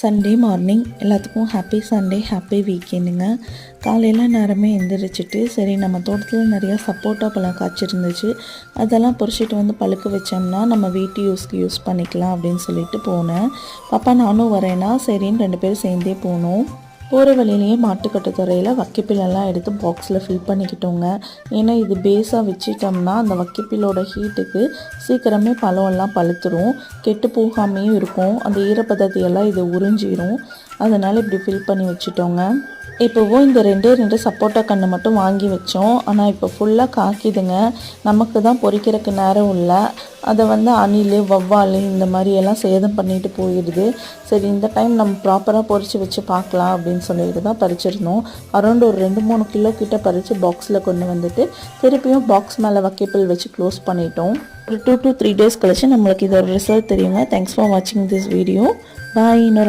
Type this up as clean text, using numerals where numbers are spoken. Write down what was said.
Sunday morning எல்லாத்துக்கும் happy Sunday, happy வீக்கெண்டுங்க. காலையில் நேரமே எந்திரிச்சிட்டு சரி நம்ம தோட்டத்தில் நிறையா சப்போட்டா பழம் காய்ச்சிருந்துச்சு, அதெல்லாம் பொறிச்சிட்டு வந்து பழுக்க வச்சோம்னா நம்ம வீட்டு யூஸ் பண்ணிக்கலாம் அப்படின்னு சொல்லிட்டு போனேன். பாப்பா நானும் வரேன்னா சரின்னு 2 பேரும் சேர்ந்தே போனோம். போகிற வழியிலேயே மாட்டுக்கட்டுத்துறையில் வக்கிப்பிலெல்லாம் எடுத்து பாக்ஸில் ஃபில் பண்ணிக்கிட்டோங்க. ஏன்னா இது பேஸாக வச்சிட்டோம்னா அந்த வக்கிப்பிலோட ஹீட்டுக்கு சீக்கிரமே பழம்லாம் பழுத்துரும், கெட்டு போகாமையும் இருக்கும். அந்த ஈரப்பதத்தையெல்லாம் இது உறிஞ்சிரும். அதனால் இப்படி ஃபில் பண்ணி வச்சுட்டோங்க. இப்போவும் இந்த 2 சப்போட்டா கன்று மட்டும் வாங்கி வச்சோம். ஆனால் இப்போ ஃபுல்லாக காய்க்குதுங்க. நமக்கு தான் பொறிக்கிறதுக்கு நேரம் இல்லை. அதை அணில், வவ்வால் இந்த மாதிரியெல்லாம் சேதம் பண்ணிட்டு போயிடுது. சரி இந்த டைம் நம்ம ப்ராப்பராக பொறிச்சு வச்சு பார்க்கலாம் அப்படின்னு சொல்லிட்டு தான் பறிச்சிருந்தோம். அரௌண்ட் ஒரு 2-3 கிலோ கிட்ட பறித்து பாக்ஸில் கொண்டு வந்துட்டு திருப்பியும் பாக்ஸ் மேலே வக்கிப்பில் வச்சு க்ளோஸ் பண்ணிட்டோம். ஒரு 2 to 3 days கழிச்சு நம்மளுக்கு இதோட ரிசல்ட் தெரியுங்க. தேங்க்ஸ் ஃபார் வாட்சிங் திஸ் வீடியோ. பாய்.